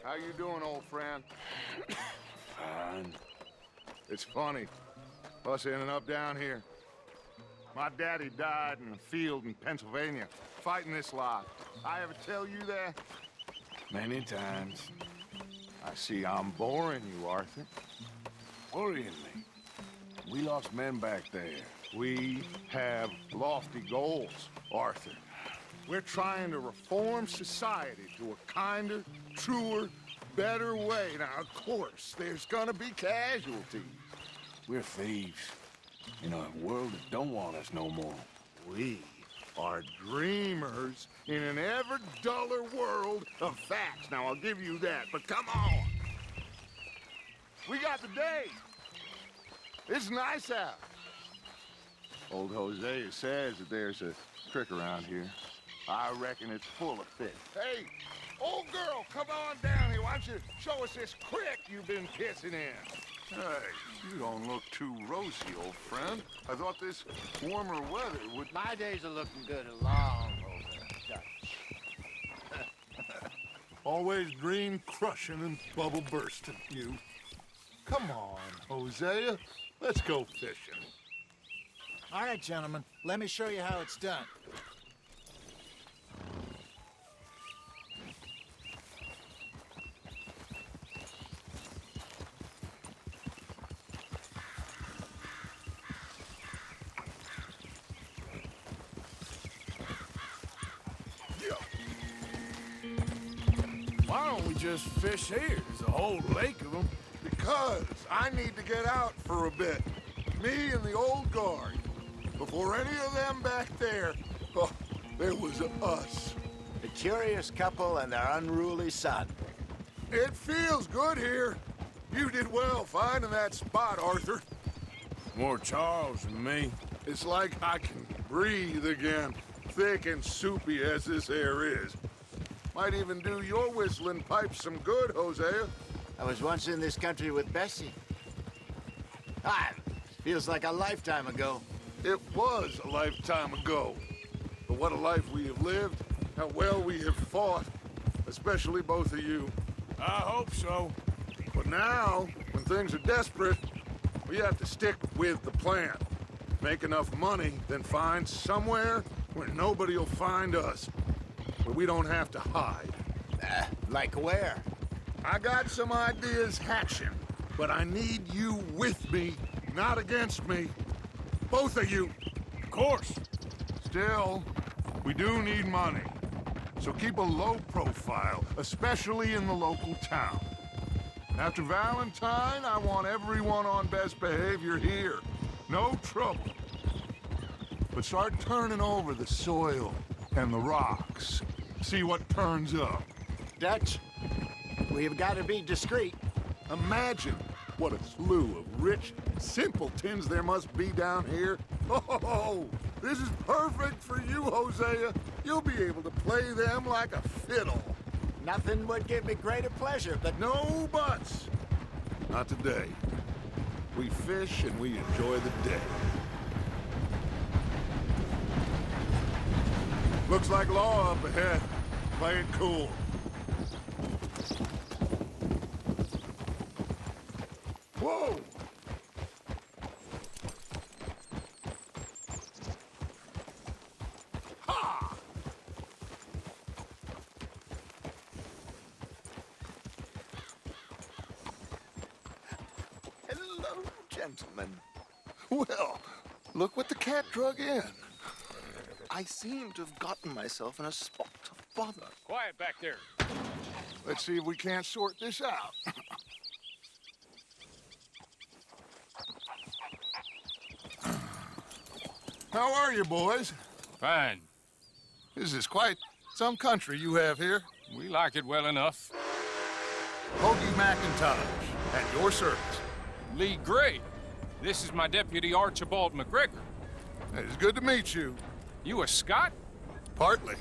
How you doing, old friend? Fine. It's funny, us ending up down here. My daddy died in a field in Pennsylvania, fighting this lot. I ever tell you that? Many times. I see I'm boring you, Arthur. Worrying me. We lost men back there. We have lofty goals, Arthur. We're trying to reform society to a kinder, truer, better way. Now, of course, there's gonna be casualties. We're thieves. In a world that don't want us no more. We are dreamers in an ever duller world of facts. Now, I'll give you that, but come on. We got the day. It's nice out. Old Hosea says that there's a creek around here. I reckon it's full of fish. Hey, old girl, come on down here. Why don't you show us this creek you've been kissing in? Hey, you don't look too rosy, old friend. I thought this warmer weather would... My days are looking good along over, Dutch. Always dream crushing and bubble bursting, you. Come on, Hosea. Let's go fishing. All right, gentlemen, let me show you how it's done. Why don't we just fish here? There's a whole lake of them. Because I need to get out for a bit. Me and the old guard. Before any of them back there, oh, there was us. The curious couple and their unruly son. It feels good here. You did well finding that spot, Arthur. More Charles than me. It's like I can breathe again, thick and soupy as this air is. Might even do your whistling pipes some good, Hosea. I was once in this country with Bessie. Feels like a lifetime ago. It was a lifetime ago. But what a life we have lived, how well we have fought, especially both of you. I hope so. But now, when things are desperate, we have to stick with the plan. Make enough money, then find somewhere where nobody will find us. Where we don't have to hide. Like where? I got some ideas hatching, but I need you with me, not against me. Both of you. Of course. Still, we do need money. So keep a low profile, especially in the local town. After Valentine, I want everyone on best behavior here. No trouble. But start turning over the soil and the rocks. See what turns up. Dutch, we've got to be discreet. Imagine what a slew of rich simpletons there must be down here. Oh, this is perfect for you, Hosea. You'll be able to play them like a fiddle. Nothing would give me greater pleasure, but No buts. Not today. We fish and we enjoy the day. Looks like law up ahead. Play it cool. Whoa! Ha! Hello, gentlemen. Well, look what the cat drug in. I seem to have gotten myself in a spot of bother. Quiet back there. Let's see if we can't sort this out. How are you, boys? Fine. This is quite some country you have here. We like it well enough. Hoagie McIntosh, at your service. Lee Gray. This is my deputy Archibald McGregor. It's good to meet you. You a Scot? Partly.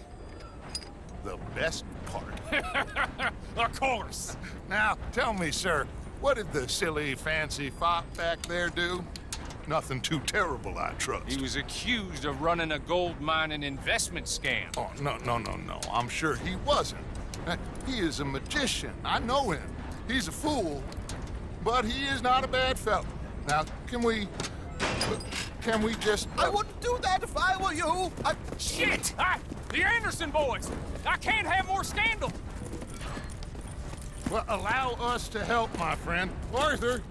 The best part. Of course. Now, tell me, sir, what did the silly, fancy fop back there do? Nothing too terrible, I trust. He was accused of running a gold mine and investment scam. Oh, no. I'm sure he wasn't. He is a magician. I know him. He's a fool, but he is not a bad fellow. Now, can we just... I wouldn't do that if I were you. Shit! The Anderson boys! I can't have more scandal! Well, allow us to help, my friend. Arthur,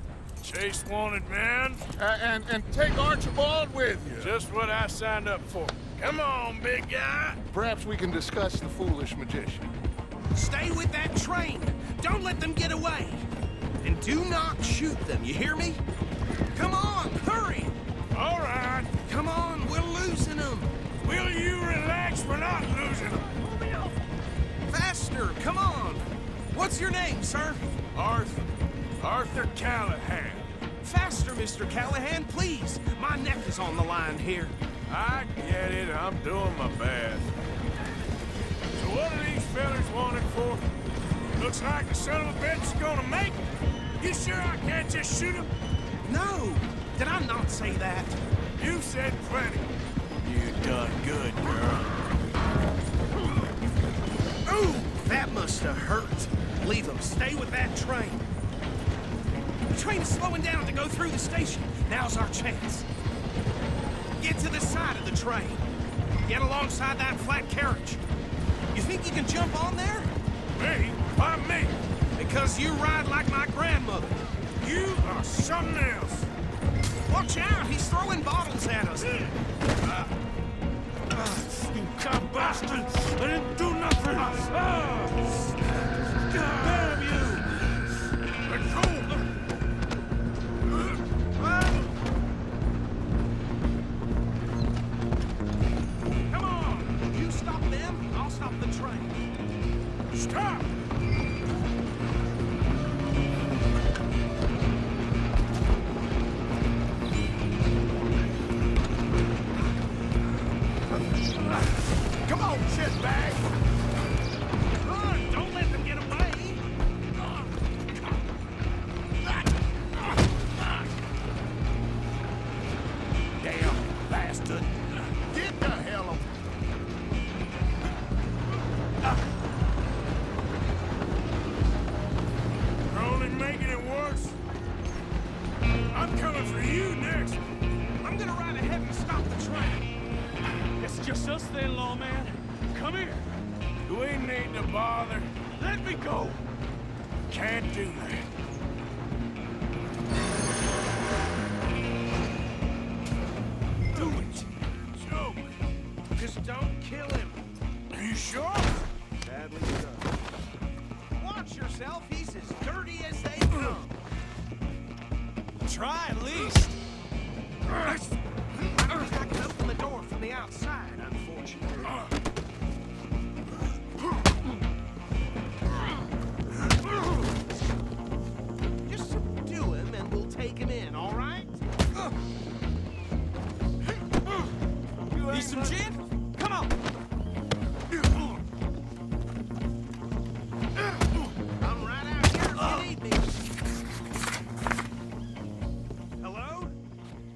Chase wanted man. and take Archibald with you. Just what I signed up for. Come on, big guy. Perhaps we can discuss the foolish magician. Stay with that train. Don't let them get away. And do not shoot them, you hear me? Come on, hurry! All right. Come on, we're losing them. Will you relax? We're not losing them. Faster, come on. What's your name, sir? Arthur. Arthur Callahan. Faster, Mr. Callahan, please. My neck is on the line here. I get it. I'm doing my best. So what are these fellas wanted for? Looks like the son of a bitch is gonna make it. You sure I can't just shoot him? No, did I not say that? You said plenty. You done good, girl. Ooh, that must have hurt. Leave them. Stay with that train. The train is slowing down to go through the station. Now's our chance. Get to the side of the train. Get alongside that flat carriage. You think you can jump on there? Me? Why me? Because you ride like my grandmother. You are something else. Watch out, he's throwing bottles at us. You cop bastard! I didn't do nothing! Damn you! Let go! Come on, you stop them, I'll stop the train. Stop! Come on, shitbag! Run! Don't let them get away! Damn bastard! Get the hell up. You're only making it worse. I'm coming for you next. I'm gonna ride ahead and stop the train. It's just us then, lawman. Come here. Do we need to bother? Let me go. Can't do that. Do it! Joke. Just don't kill him. Are you sure? Badly done. Watch yourself, he's as dirty as they come. Try at least. I can open the door from the outside, unfortunately. Just subdue him and we'll take him in, all right? Need some gin? Come on. I'm right out here if you need me. Hello?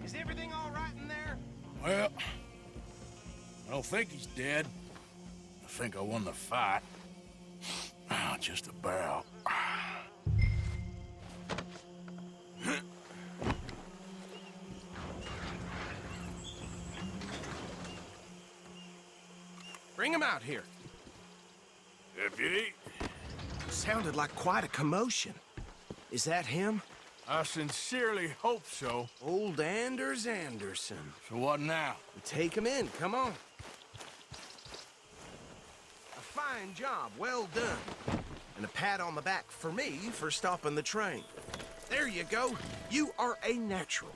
Is everything all right in there? Well, I don't think he's dead. I think I won the fight. Just about. Bring him out here. Deputy, Sounded like quite a commotion. Is that him? I sincerely hope so. Old Anders Anderson. So what now? Take him in, come on. A fine job, well done. And a pat on the back for me for stopping the train. There you go. You are a natural.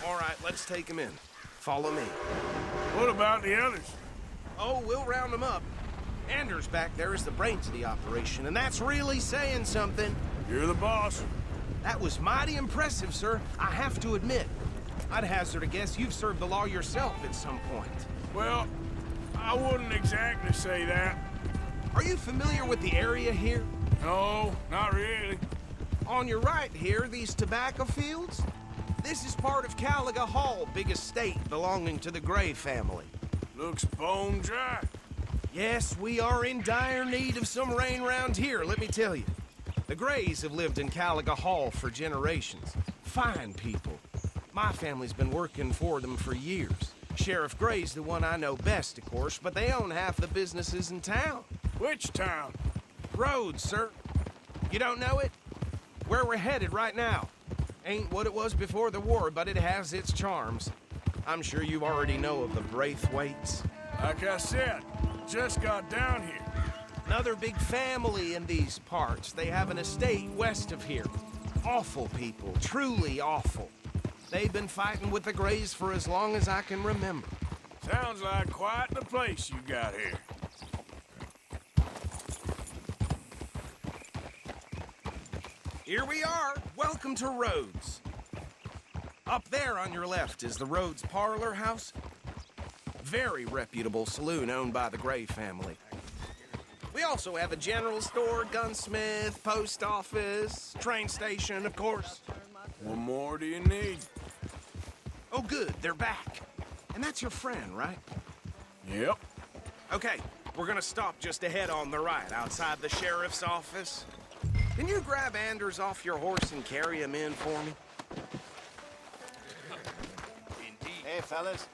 All right, let's take him in. Follow me. What about the others? Oh, we'll round them up. Anders back there is the brains of the operation, and that's really saying something. You're the boss. That was mighty impressive, sir. I have to admit. I'd hazard a guess you've served the law yourself at some point. Well, I wouldn't exactly say that. Are you familiar with the area here? No, not really. On your right here, these tobacco fields? This is part of Caliga Hall, big estate belonging to the Gray family. Looks bone dry. Yes, we are in dire need of some rain round here, let me tell you. The Grays have lived in Caliga Hall for generations. Fine people. My family's been working for them for years. Sheriff Gray's the one I know best, of course, but they own half the businesses in town. Which town? Rhodes, sir. You don't know it? Where we're headed right now. Ain't what it was before the war, but it has its charms. I'm sure you already know of the Braithwaites. Like I said, just got down here. Another big family in these parts. They have an estate west of here. Awful people, truly awful. They've been fighting with the Grays for as long as I can remember. Sounds like quite the place you got here. Here we are. Welcome to Rhodes. Up there on your left is the Rhodes Parlor House. Very reputable saloon owned by the Gray family. We also have a general store, gunsmith, post office, train station, of course. What more do you need? Oh, good, they're back. And that's your friend, right? Yep. Okay, we're gonna stop just ahead on the right, outside the sheriff's office. Can you grab Anders off your horse and carry him in for me? Hey, fellas.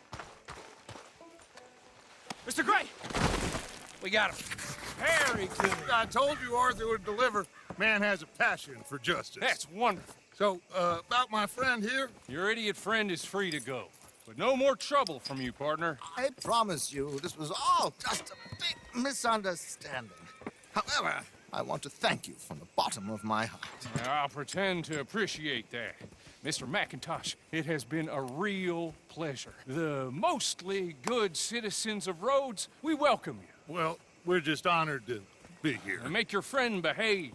Mr. Gray! We got him. Very good. I told you Arthur would deliver. Man has a passion for justice. That's wonderful. So, about my friend here? Your idiot friend is free to go. But no more trouble from you, partner. I promise you, this was all just a big misunderstanding. However, I want to thank you from the bottom of my heart. I'll pretend to appreciate that. Mr. McIntosh, it has been a real pleasure. The mostly good citizens of Rhodes, we welcome you. Well, we're just honored to be here. And make your friend behave.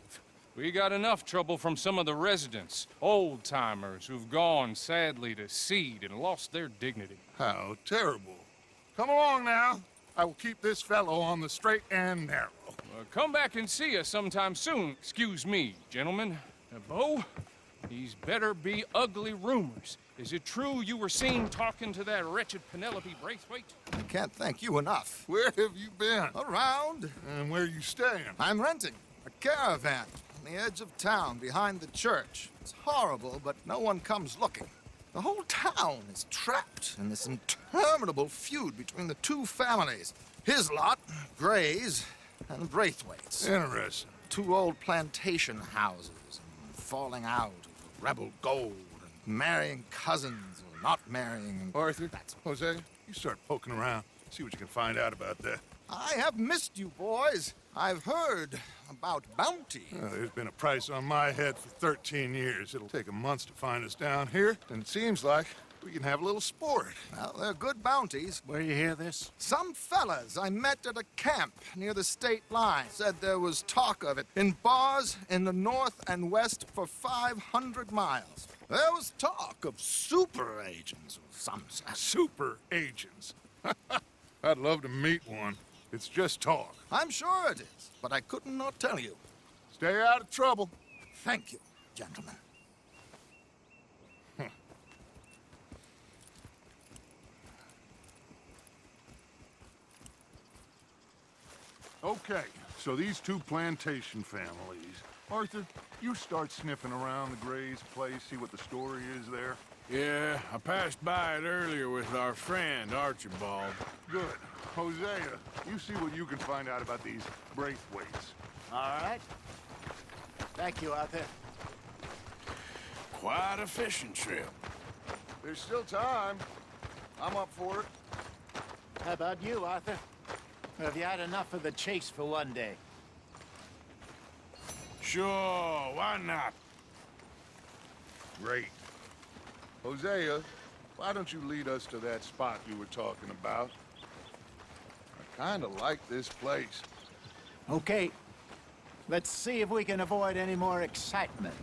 We got enough trouble from some of the residents, old-timers who've gone, sadly, to seed and lost their dignity. How terrible. Come along now. I will keep this fellow on the straight and narrow. Come back and see us sometime soon. Excuse me, gentlemen. Bo, these better be ugly rumors. Is it true you were seen talking to that wretched Penelope Braithwaite? I can't thank you enough. Where have you been? Around, And where you staying? I'm renting a caravan on the edge of town behind the church. It's horrible, but no one comes looking. The whole town is trapped in this interminable feud between the two families. His lot, Gray's, and the Braithwaites. Interesting. Two old plantation houses, and falling out of rebel gold, and marrying cousins or not marrying. Arthur, Hosea, you start poking around. See what you can find out about that. I have missed you, boys. I've heard about bounty. There's been a price on my head for 13 years. It'll take a month to find us down here, and it seems like we can have a little sport. Well, they're good bounties. Where you hear this? Some fellas I met at a camp near the state line said there was talk of it in bars in the north and west for 500 miles. There was talk of super agents of some sort. Super agents. I'd love to meet one. It's just talk. I'm sure it is, but I couldn't not tell you. Stay out of trouble. Thank you, gentlemen. Okay, so these two plantation families. Arthur, you start sniffing around the Gray's place, see what the story is there. Yeah, I passed by it earlier with our friend, Archibald. Good. Hosea, you see what you can find out about these Braithwaites. All right. Thank you, Arthur. Quite a fishing trip. There's still time. I'm up for it. How about you, Arthur? Have you had enough of the chase for one day? Sure, why not? Great. Hosea, why don't you lead us to that spot you were talking about? I kind of like this place. Okay. Let's see if we can avoid any more excitement.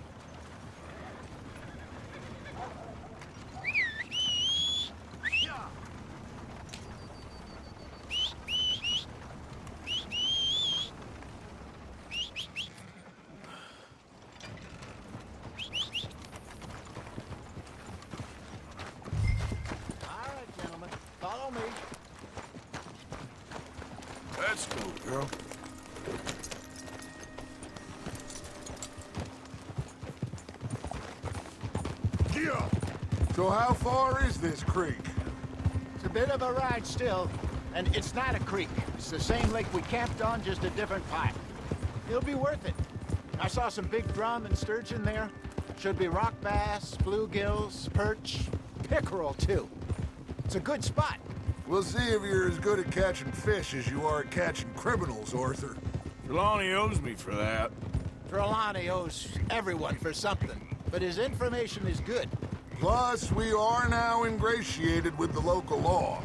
All right, gentlemen. Follow me. Let's go, girl. Yeah. So how far is this creek? It's a bit of a ride still, and it's not a creek. It's the same lake we camped on, just a different pipe. It'll be worth it. I saw some big drum and sturgeon there. Should be rock bass, bluegills, perch, pickerel, too. It's a good spot. We'll see if you're as good at catching fish as you are at catching criminals, Arthur. Trelawney owes me for that. Trelawney owes everyone for something, but his information is good. Plus, we are now ingratiated with the local law.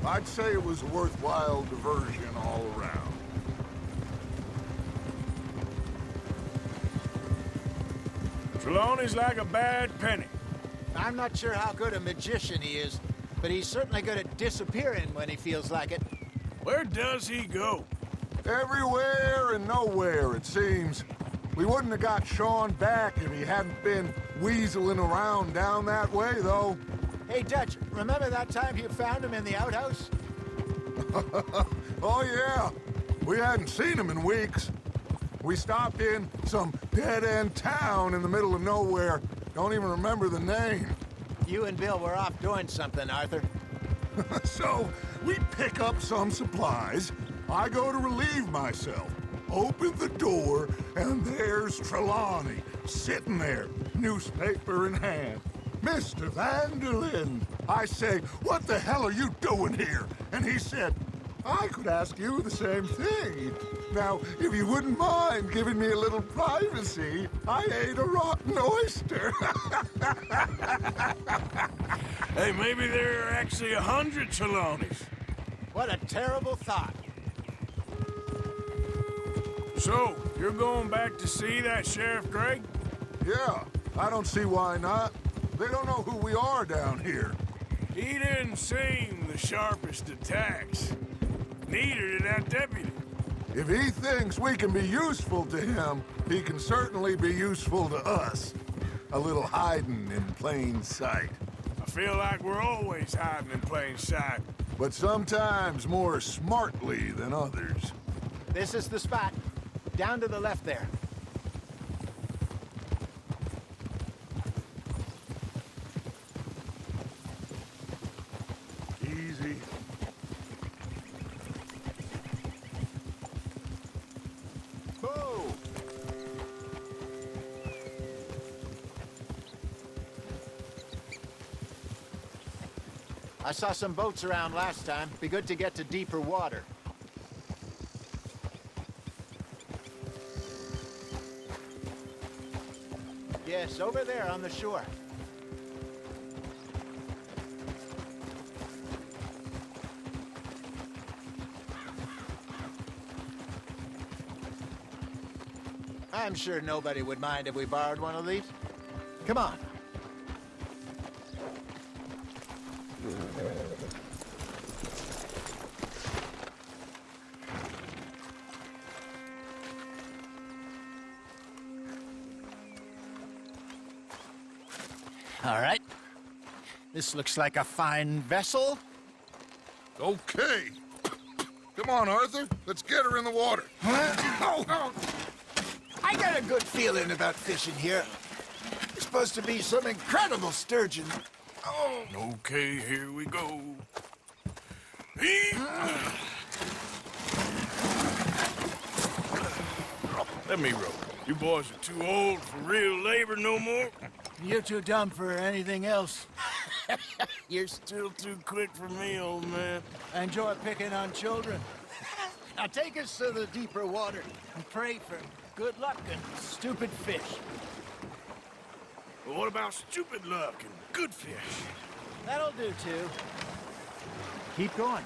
I'd say it was a worthwhile diversion all around. Trelawney's like a bad penny. I'm not sure how good a magician he is, but he's certainly good at disappearing when he feels like it. Where does he go? Everywhere and nowhere, it seems. We wouldn't have got Sean back if he hadn't been weaseling around down that way, though. Hey, Dutch, remember that time you found him in the outhouse? Oh, yeah. We hadn't seen him in weeks. We stopped in some dead-end town in the middle of nowhere. Don't even remember the name. You and Bill were off doing something, Arthur. So, we pick up some supplies. I go to relieve myself. Open the door, and there's Trelawney, sitting there, newspaper in hand. Mr. Vanderlyn. I say, what the hell are you doing here? And he said, I could ask you the same thing. Now, if you wouldn't mind giving me a little privacy, I ate a rotten oyster. Hey, maybe there are actually 100 Trelawneys. What a terrible thought. So, you're going back to see that Sheriff Gray? Yeah, I don't see why not. They don't know who we are down here. He didn't seem the sharpest attacks. Neither did that deputy. If he thinks we can be useful to him, he can certainly be useful to us. A little hiding in plain sight. I feel like we're always hiding in plain sight. But sometimes more smartly than others. This is the spot. Down to the left there. Easy. Whoa! I saw some boats around last time. Be good to get to deeper water. Yes, over there on the shore. I'm sure nobody would mind if we borrowed one of these. Come on. All right. This looks like a fine vessel. Okay. Come on, Arthur. Let's get her in the water. Oh. I got a good feeling about fishing here. There's supposed to be some incredible sturgeon. Oh. Okay, here we go. Let me row. You boys are too old for real labor no more. You're too dumb for anything else. You're still too quick for me, old man. I enjoy picking on children. Now take us to the deeper water and pray for good luck and stupid fish. Well, what about stupid luck and good fish? That'll do, too. Keep going.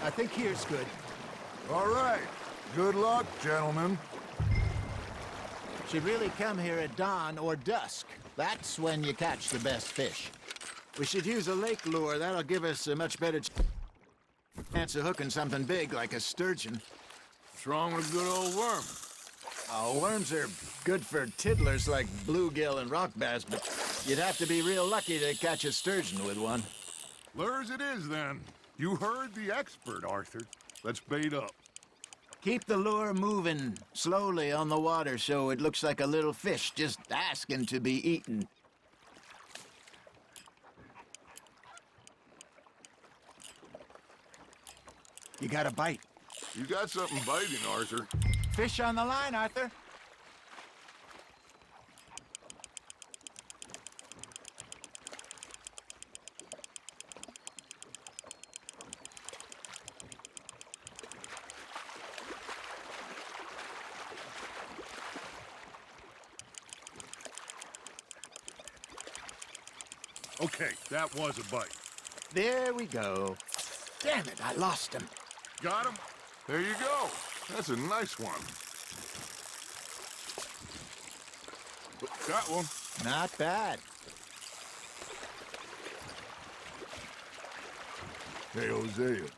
I think here's good. All right. Good luck, gentlemen. Should really come here at dawn or dusk. That's when you catch the best fish. We should use a lake lure. That'll give us a much better chance of hooking something big like a sturgeon. What's wrong with a good old worm? Oh, worms are good for tiddlers like bluegill and rock bass, but you'd have to be real lucky to catch a sturgeon with one. Lures it is, then. You heard the expert, Arthur. Let's bait up. Keep the lure moving slowly on the water so it looks like a little fish just asking to be eaten. You got a bite. You got something biting, Arthur. Fish on the line, Arthur. Okay, that was a bite. There we go. Damn it, I lost him. Got him? There you go. That's a nice one. Got one. Not bad. Hey, Hosea, you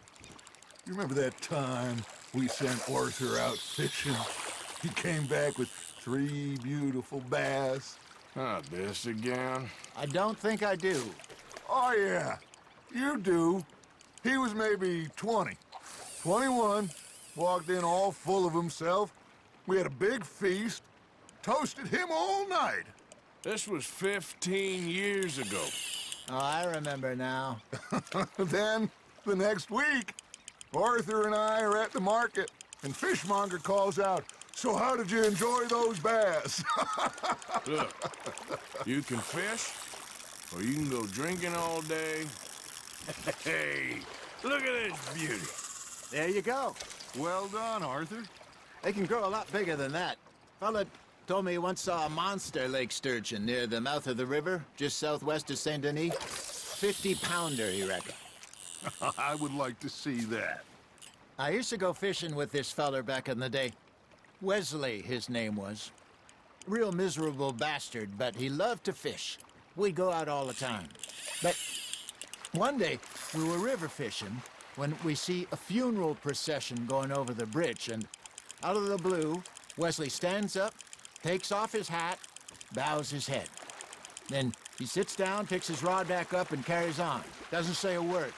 remember that time we sent Arthur out fishing? He came back with 3 beautiful bass. Not this again. I don't think I do. Oh, yeah, you do. He was maybe 20, 21, walked in all full of himself. We had a big feast, toasted him all night. This was 15 years ago. Oh, I remember now. Then, the next week, Arthur and I are at the market, and Fishmonger calls out, "So how did you enjoy those bass?" Look, you can fish, or you can go drinking all day. Hey, look at this beauty. There you go. Well done, Arthur. They can grow a lot bigger than that. Fella told me he once saw a monster lake sturgeon near the mouth of the river, just southwest of Saint Denis. 50-pounder, he reckoned. I would like to see that. I used to go fishing with this feller back in the day. Wesley, his name was. Real miserable bastard, but he loved to fish. We'd go out all the time. But one day, we were river fishing when we see a funeral procession going over the bridge, and out of the blue, Wesley stands up, takes off his hat, bows his head. Then he sits down, picks his rod back up, and carries on. Doesn't say a word.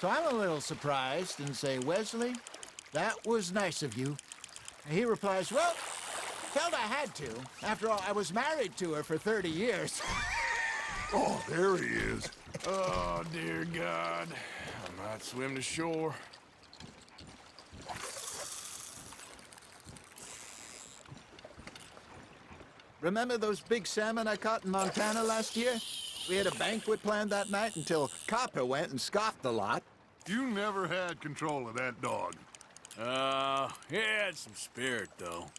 So I'm a little surprised and say, "Wesley, that was nice of you." And he replies, "Well, felt I had to. After all, I was married to her for 30 years. Oh, there he is. Oh, dear God. I might swim to shore. Remember those big salmon I caught in Montana last year? We had a banquet planned that night until Copper went and scoffed the lot. You never had control of that dog. He had some spirit, though.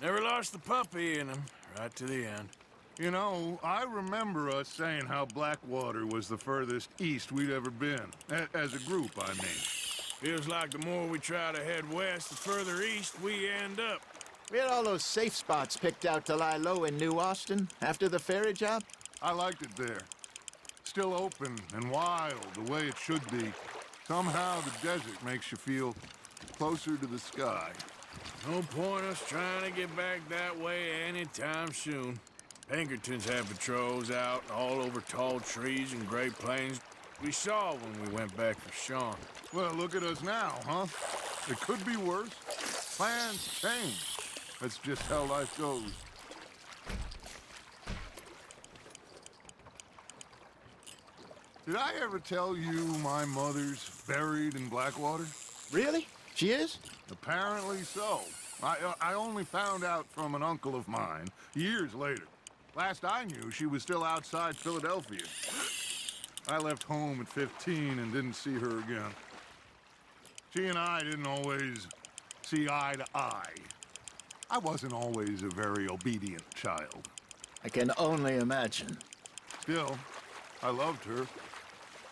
Never lost the puppy in him, right to the end. You know, I remember us saying how Blackwater was the furthest east we'd ever been. As a group, I mean. Feels like the more we try to head west, the further east we end up. We had all those safe spots picked out to lie low in New Austin after the ferry job. I liked it there. Still open and wild, the way it should be. Somehow the desert makes you feel closer to the sky. No point us trying to get back that way anytime soon. Pinkertons have patrols out all over tall trees and Great Plains. We saw when we went back for Sean. Well, look at us now, huh? It could be worse. Plans change. That's just how life goes. Did I ever tell you my mother's buried in Blackwater? Really? She is? Apparently so. I only found out from an uncle of mine years later. Last I knew, she was still outside Philadelphia. I left home at 15 and didn't see her again. She and I didn't always see eye to eye. I wasn't always a very obedient child. I can only imagine. Still, I loved her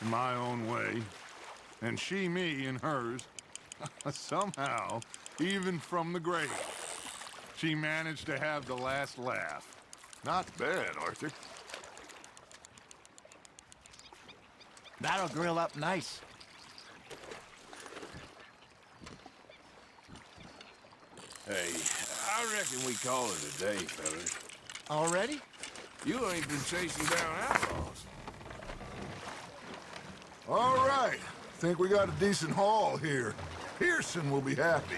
in my own way, and she me in hers. Somehow, even from the grave, she managed to have the last laugh. Not bad, Arthur. That'll grill up nice. Hey, I reckon we call it a day, fellas. Already? You ain't been chasing down outlaws. All right. Think we got a decent haul here. Pearson will be happy.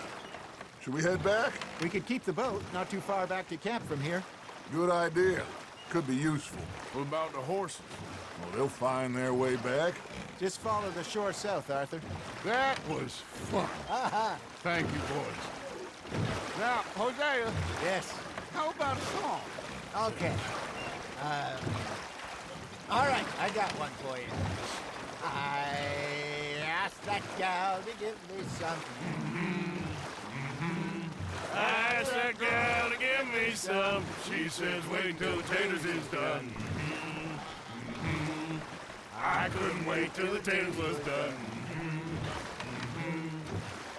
Should we head back? We could keep the boat not too far back to camp from here. Good idea. Could be useful. What about the horses? Well, they'll find their way back. Just follow the shore south, Arthur. That was fun. Thank you, boys. Now, Hosea, Yes. how about a song? Okay. All right, I got one for you. I asked that gal to give me some. I asked that gal to give me some. She says wait till the taters is done. I couldn't wait till the taters was done.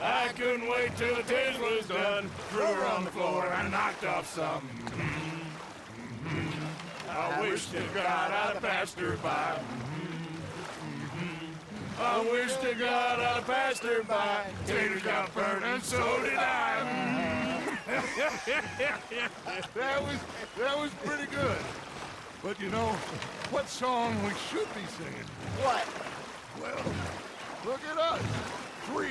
I couldn't wait till the taters was done. Threw her on the floor and knocked off some. I wish to God I'd have passed her by. I wish to God I'd have passed her by. Taters got burned and so did I. That was pretty good. But you know, what song we should be singing? What? Well, look at us. 3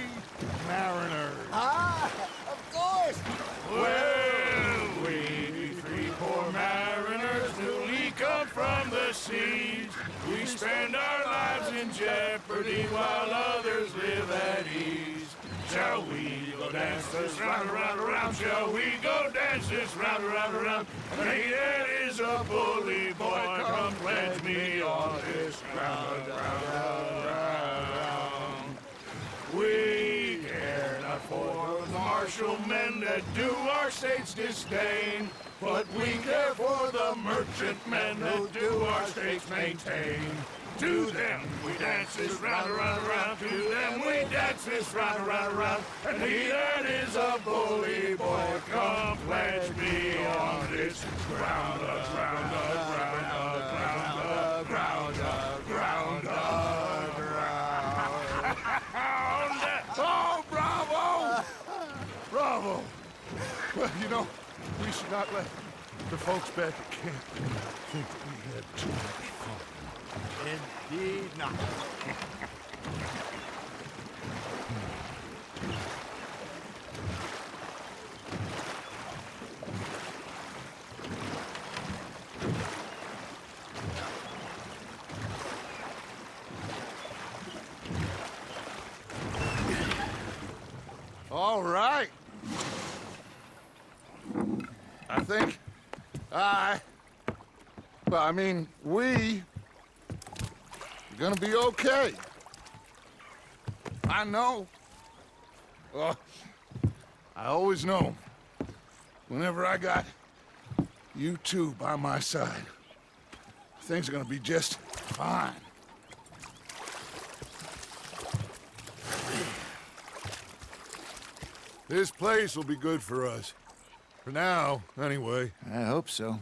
mariners. Ah, of course. Well, we 3 poor mariners newly come from the seas. We spend our lives in jeopardy while others live at ease. Shall we go dance this round, around, around? Shall we go dance this round, around, around? Hey, that is a bully boy. Come pledge me on this ground, round. We care not for the martial men that do our state's disdain, but we care for the merchant men that do our state's maintain. To them we dance this round, around, around. To them we dance this round, around, around. And he that is a bully boy, come pledge me on this ground, ground, ground, ground, ground, ground, ground. Oh, bravo! Bravo! Well, you know, we should not let the folks back at camp think that we had too much fun. Indeed not. All right. I think we are gonna be okay. I know. I always know. Whenever I got you two by my side, things are gonna be just fine. This place will be good for us. For now, anyway. I hope so.